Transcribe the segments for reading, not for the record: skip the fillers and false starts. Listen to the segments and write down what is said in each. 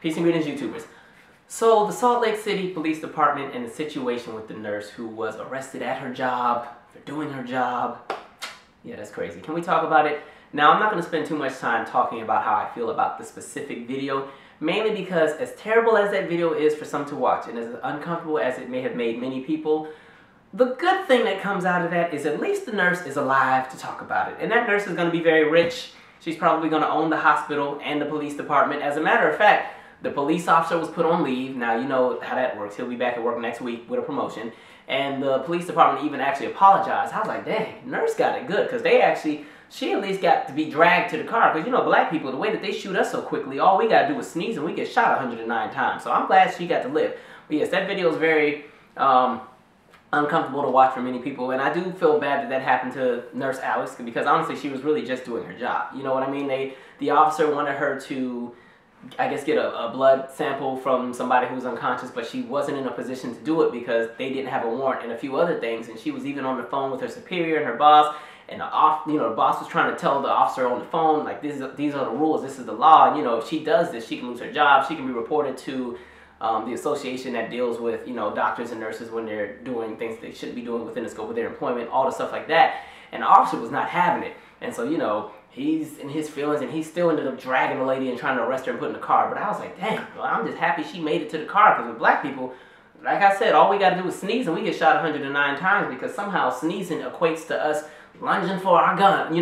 Peace and greetings, YouTubers. So, the Salt Lake City Police Department and the situation with the nurse who was arrested at her job for doing her job. Yeah, that's crazy. Can we talk about it? Now, I'm not going to spend too much time talking about how I feel about the specific video, mainly because as terrible as that video is for some to watch, and as uncomfortable as it may have made many people, the good thing that comes out of that is at least the nurse is alive to talk about it. And that nurse is going to be very rich. She's probably going to own the hospital and the police department. As a matter of fact, the police officer was put on leave. Now, you know how that works. He'll be back at work next week with a promotion. And the police department even actually apologized. I was like, dang, nurse got it good. Because she at least got to be dragged to the car. Because, you know, black people, the way that they shoot us so quickly, all we got to do is sneeze and we get shot 109 times. So I'm glad she got to live. But yes, that video is very uncomfortable to watch for many people, and I do feel bad that that happened to Nurse Alex, because honestly she was really just doing her job. You know what I mean? The officer wanted her to, I guess, get a blood sample from somebody who was unconscious, but she wasn't in a position to do it because they didn't have a warrant and a few other things, and she was even on the phone with her superior and her boss, and the boss was trying to tell the officer on the phone, like, these are the rules, this is the law, and, you know, if she does this, she can lose her job, she can be reported to the association that deals with, you know, doctors and nurses when they're doing things they shouldn't be doing within the scope of their employment, all the stuff like that. And the officer was not having it. And so, you know, he's in his feelings, and he still ended up dragging the lady and trying to arrest her and put in the car. But I was like, dang, well, I'm just happy she made it to the car, because with black people, like I said, all we got to do is sneeze and we get shot 109 times, because somehow sneezing equates to us lunging for our gun.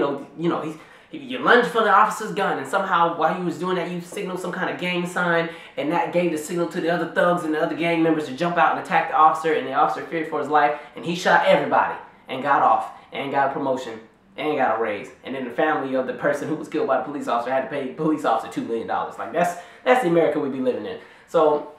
You lunge for the officer's gun, and somehow while you was doing that, you signaled some kind of gang sign, and that gave the signal to the other thugs and the other gang members to jump out and attack the officer, and the officer feared for his life, and he shot everybody, and got off, and got a promotion, and got a raise. And then the family of the person who was killed by the police officer had to pay the police officer $2 million. Like, that's the America we be living in. So,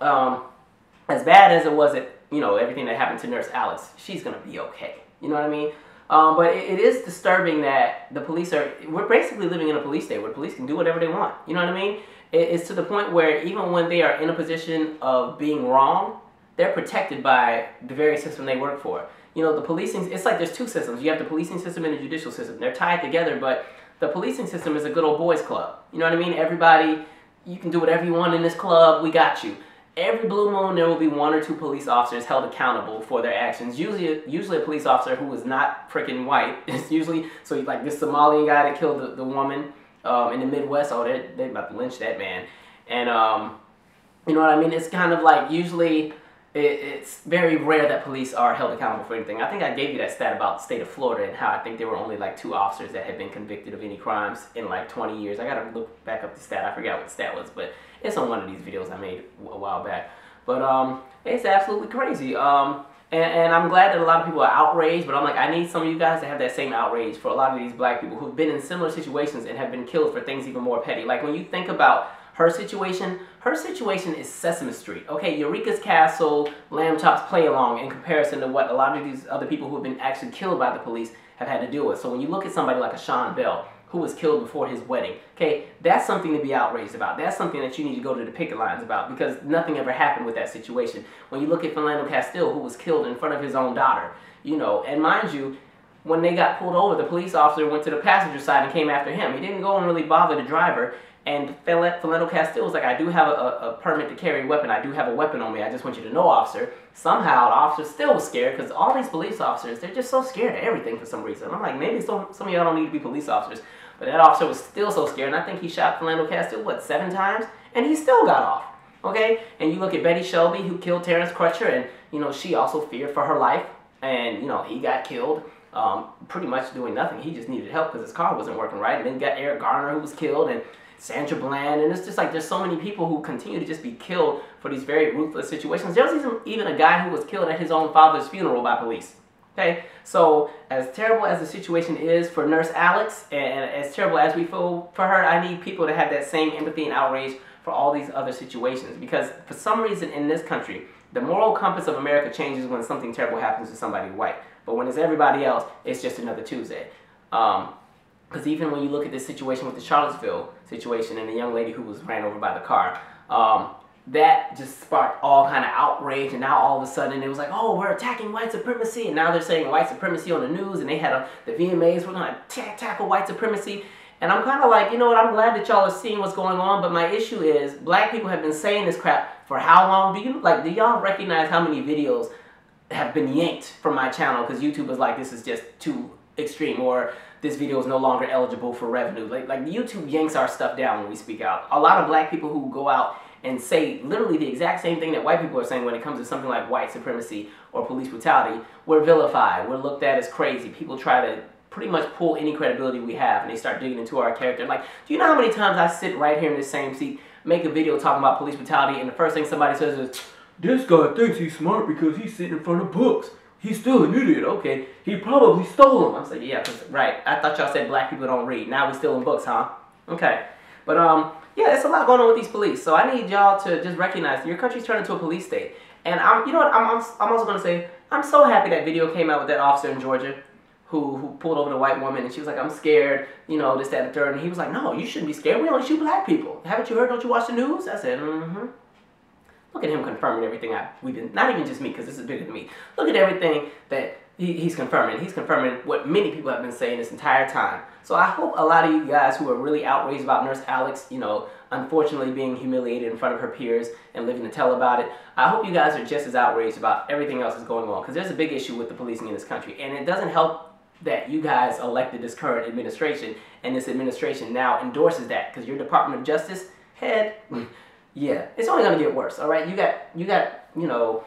as bad as it was at, you know, everything that happened to Nurse Alex, she's gonna be okay. You know what I mean? But it is disturbing that the police we're basically living in a police state where the police can do whatever they want. You know what I mean? It's to the point where even when they are in a position of being wrong, they're protected by the very system they work for. You know, the policing, it's like there's two systems. You have the policing system and the judicial system. They're tied together, but the policing system is a good old boys club. You know what I mean? Everybody, you can do whatever you want in this club, we got you. Every blue moon, there will be one or two police officers held accountable for their actions. Usually a police officer who is not freaking white. It's usually, so like this Somalian guy that killed the woman in the Midwest. Oh, they're about to lynch that man. And you know what I mean? It's kind of like usually it's very rare that police are held accountable for anything. I think I gave you that stat about the state of Florida and how I think there were only like 2 officers that had been convicted of any crimes in like 20 years. I gotta look back up the stat. I forgot what the stat was, but it's on one of these videos I made a while back. But it's absolutely crazy. And I'm glad that a lot of people are outraged, but I'm like, I need some of you guys to have that same outrage for a lot of these black people who've been in similar situations and have been killed for things even more petty. Like when you think about her situation is Sesame Street. Okay, Eureka's Castle, Lamb Chop's Play Along in comparison to what a lot of these other people who have been actually killed by the police have had to deal with. So when you look at somebody like a Sean Bell, who was killed before his wedding, okay, that's something to be outraged about. That's something that you need to go to the picket lines about, because nothing ever happened with that situation. When you look at Philando Castile, who was killed in front of his own daughter, you know, and mind you, when they got pulled over, the police officer went to the passenger side and came after him. He didn't go and really bother the driver. And Philando Castile was like, I do have a permit to carry a weapon. I do have a weapon on me. I just want you to know, officer. Somehow, the officer still was scared, because all these police officers, they're just so scared of everything for some reason. I'm like, maybe some of y'all don't need to be police officers. But that officer was still so scared, and I think he shot Philando Castile, what, 7 times? And he still got off, okay? And you look at Betty Shelby, who killed Terrence Crutcher, and, you know, she also feared for her life. And, you know, he got killed pretty much doing nothing. He just needed help because his car wasn't working right. And then you got Eric Garner, who was killed, and Sandra Bland, and it's just like there's so many people who continue to just be killed for these very ruthless situations. There was even a guy who was killed at his own father's funeral by police. Okay, so as terrible as the situation is for Nurse Alex, and as terrible as we feel for her, I need people to have that same empathy and outrage for all these other situations, because for some reason in this country, the moral compass of America changes when something terrible happens to somebody white. But when it's everybody else, it's just another Tuesday. Because even when you look at this situation with the Charlottesville situation and the young lady who was ran over by the car, that just sparked all kind of outrage, and now all of a sudden it was like, oh, we're attacking white supremacy, and now they're saying white supremacy on the news, and they had the VMAs, we're going to tackle white supremacy, And I'm kind of like, you know what, I'm glad that y'all are seeing what's going on, but my issue is black people have been saying this crap for how long? Do y'all recognize how many videos have been yanked from my channel because YouTube is like, this is just too extreme, or this video is no longer eligible for revenue. Like YouTube yanks our stuff down when we speak out. A lot of black people who go out and say literally the exact same thing that white people are saying when it comes to something like white supremacy or police brutality, we're vilified, we're looked at as crazy. People try to pretty much pull any credibility we have, and they start digging into our character. Like, do you know how many times I sit right here in this same seat, make a video talking about police brutality, and the first thing somebody says is, this guy thinks he's smart because he's sitting in front of books. He's still an idiot. Okay, he probably stole them. I was like, yeah, right. I thought y'all said black people don't read. Now we're stealing books, huh? Okay. But, yeah, there's a lot going on with these police. So I need y'all to just recognize that your country's turned into a police state. And you know what, I'm also going to say, I'm so happy that video came out with that officer in Georgia who pulled over the white woman, and she was like, I'm scared, you know, this, that, and the third. And he was like, no, you shouldn't be scared. We only shoot black people. Haven't you heard? Don't you watch the news? I said, mm-hmm. Look at him confirming everything we've been, not even just me, because this is bigger than me. Look at everything that he's confirming. He's confirming what many people have been saying this entire time. So I hope a lot of you guys who are really outraged about Nurse Alex, you know, unfortunately being humiliated in front of her peers and living to tell about it, I hope you guys are just as outraged about everything else that's going on, because there's a big issue with the policing in this country, and it doesn't help that you guys elected this current administration, and this administration now endorses that, because your Department of Justice head, yeah, it's only going to get worse, all right? You got, you know,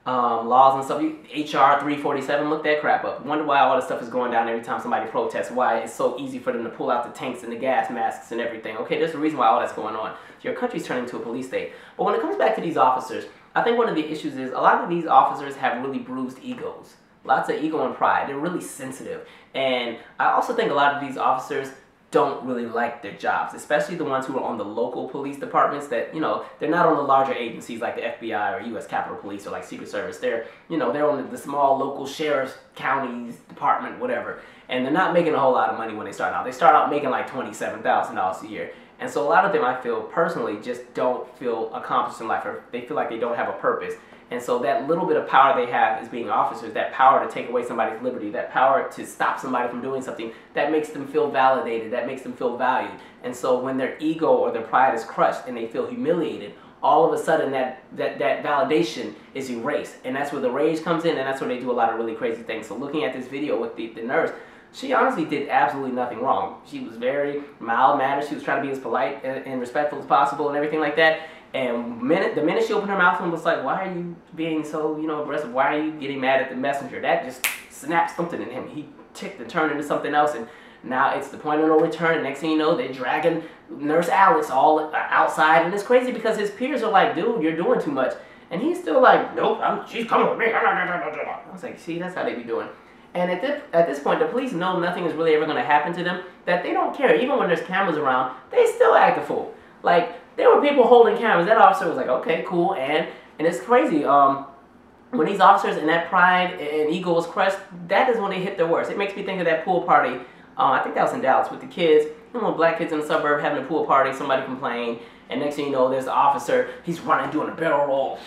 laws and stuff. HR 347, look that crap up. Wonder why all this stuff is going down every time somebody protests, why it's so easy for them to pull out the tanks and the gas masks and everything. Okay, there's a reason why all that's going on. Your country's turning into a police state. But when it comes back to these officers, I think one of the issues is a lot of these officers have really bruised egos. Lots of ego and pride. They're really sensitive. And I also think a lot of these officers don't really like their jobs, especially the ones who are on the local police departments that, you know, they're not on the larger agencies like the FBI or U.S. Capitol Police or like Secret Service. They're, you know, they're on the small local sheriff's, counties, department, whatever. And they're not making a whole lot of money when they start out. They start out making like $27,000 a year. And so a lot of them, I feel personally, just don't feel accomplished in life, or they feel like they don't have a purpose. And so that little bit of power they have as being officers, that power to take away somebody's liberty, that power to stop somebody from doing something, that makes them feel validated, that makes them feel valued. And so when their ego or their pride is crushed and they feel humiliated, all of a sudden that validation is erased. And that's where the rage comes in, and that's where they do a lot of really crazy things. So looking at this video with the nurse, she honestly did absolutely nothing wrong. She was very mild-mannered. She was trying to be as polite and respectful as possible and everything like that. And the minute she opened her mouth and was like, why are you being so, you know, aggressive? Why are you getting mad at the messenger? That just snapped something in him. He ticked and turned into something else, and now it's the point of no return. And next thing you know, they're dragging Nurse Alex all outside, and it's crazy because his peers are like, dude, you're doing too much. And he's still like, nope, she's coming with me. I was like, see, that's how they be doing. And at this point, the police know nothing is really ever going to happen to them, that they don't care. Even when there's cameras around, they still act a fool. Like, there were people holding cameras. That officer was like, okay, cool. And it's crazy. When these officers and that pride and ego was crushed, that is when they hit their worst. It makes me think of that pool party. I think that was in Dallas with the kids. You know, black kids in the suburb having a pool party. Somebody complained. And next thing you know, there's the officer. He's running, doing a barrel roll.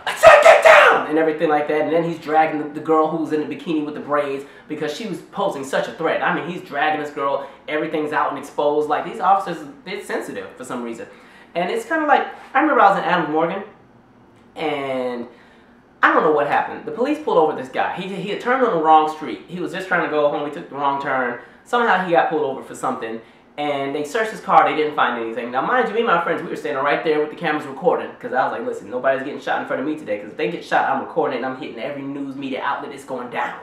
Take it down! And everything like that. And then he's dragging the girl who's in the bikini with the braids because she was posing such a threat. I mean, he's dragging this girl. Everything's out and exposed. Like, these officers, they're sensitive for some reason. And it's kind of like, I remember I was in Adams Morgan, and I don't know what happened. The police pulled over this guy. He had turned on the wrong street. He was just trying to go home. He took the wrong turn. Somehow he got pulled over for something. And they searched his car. They didn't find anything. Now, mind you, me and my friends, we were standing right there with the cameras recording. Because I was like, listen, nobody's getting shot in front of me today. Because if they get shot, I'm recording it, and I'm hitting every news media outlet. It's going down.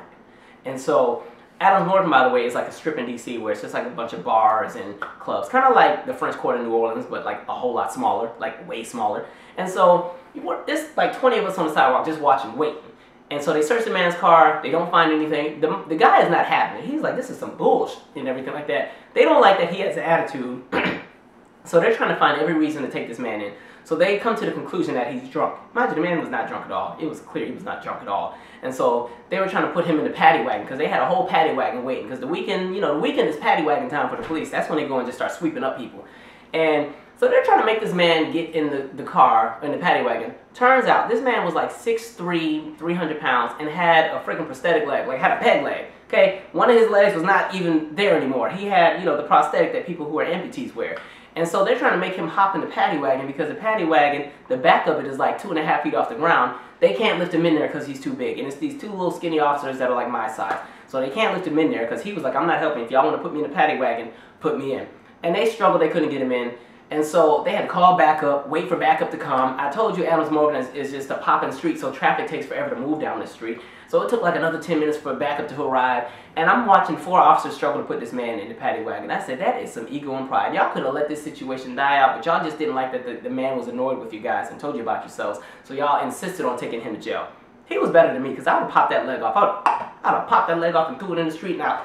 And so Adams Morgan, by the way, is like a strip in D.C. where it's just like a bunch of bars and clubs. Kind of like the French Quarter in New Orleans, but like a whole lot smaller. Like way smaller. And so there's like 20 of us on the sidewalk just watching, waiting. And so they search the man's car. They don't find anything. The guy is not happy. He's like, this is some bullshit and everything like that. They don't like that he has an attitude. So they're trying to find every reason to take this man in. So they come to the conclusion that he's drunk. Mind you, the man was not drunk at all. It was clear he was not drunk at all. And so they were trying to put him in the paddy wagon because they had a whole paddy wagon waiting. Because the weekend, you know, the weekend is paddy wagon time for the police. That's when they go and just start sweeping up people. And so they're trying to make this man get in the car, in the paddy wagon. Turns out, this man was like 6'3", 300 pounds, and had a freaking prosthetic leg, like had a peg leg. Okay, one of his legs was not even there anymore. He had, you know, the prosthetic that people who are amputees wear. And so they're trying to make him hop in the paddy wagon because the paddy wagon, the back of it is like 2.5 feet off the ground. They can't lift him in there because he's too big. And it's these two little skinny officers that are like my size. So they can't lift him in there because he was like, I'm not helping. If y'all want to put me in the paddy wagon, put me in. And they struggled. They couldn't get him in. And so they had to call backup, wait for backup to come. I told you Adams Morgan is just a popping street, so traffic takes forever to move down the street. So it took like another 10 minutes for backup to arrive. And I'm watching 4 officers struggle to put this man in the paddy wagon. I said, that is some ego and pride. Y'all could have let this situation die out, but y'all just didn't like that the man was annoyed with you guys and told you about yourselves. So y'all insisted on taking him to jail. He was better than me because I would have popped that leg off. I'd have popped that leg off and threw it in the street. Now,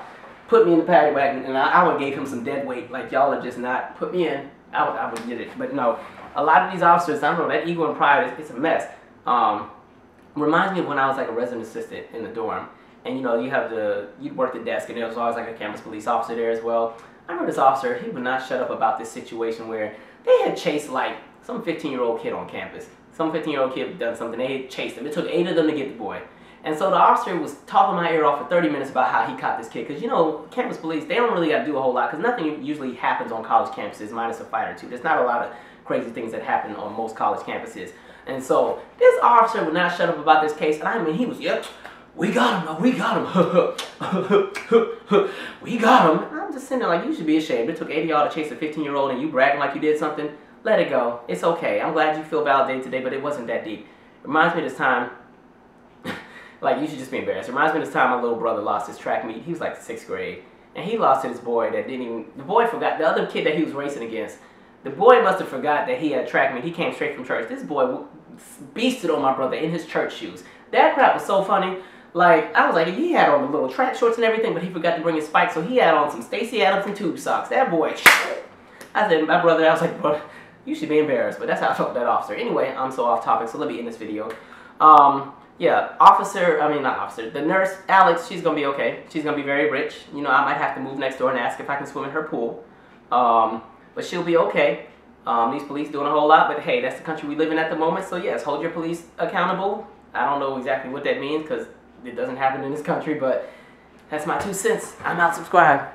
put me in the paddy wagon, and I would have gave him some dead weight. Like, y'all are just not, put me in. I would get it. But no, a lot of these officers, I don't know, that ego and pride, it's a mess. Reminds me of when I was like a resident assistant in the dorm. And you know, you'd work the desk and there was always like a campus police officer there as well. I remember this officer, he would not shut up about this situation where they had chased like some 15-year-old kid on campus. Some 15-year-old kid had done something, they had chased him. It took 8 of them to get the boy. And so the officer was talking my ear off for 30 minutes about how he caught this kid. Because, you know, campus police, they don't really got to do a whole lot because nothing usually happens on college campuses minus a fight or two. There's not a lot of crazy things that happen on most college campuses. And so this officer would not shut up about this case. And I mean, he was, yep, we got him, we got him. We got him. And I'm just sitting there like, you should be ashamed. It took 8 of y'all to chase a 15-year-old and you bragging like you did something. Let it go. It's okay. I'm glad you feel validated today, but it wasn't that deep. It reminds me of this time. Like, you should just be embarrassed. It reminds me of this time my little brother lost his track meet. He was like 6th grade. And he lost to this boy that didn't even... The boy forgot... The other kid that he was racing against, the boy must have forgot that he had track meet. He came straight from church. This boy beasted on my brother in his church shoes. That crap was so funny. Like, I was like, he had on the little track shorts and everything, but he forgot to bring his spikes, so he had on some Stacey Adams and tube socks. That boy... I said, my brother, I was like, bro, you should be embarrassed. But that's how I felt that officer. Anyway, I'm so off topic, so let me end this video. Yeah, the nurse, Alex, she's going to be okay. She's going to be very rich. You know, I might have to move next door and ask if I can swim in her pool. But she'll be okay. These police doing a whole lot, but hey, that's the country we live in at the moment. So yes, hold your police accountable. I don't know exactly what that means because it doesn't happen in this country, but that's my 2 cents. I'm out. Subscribe.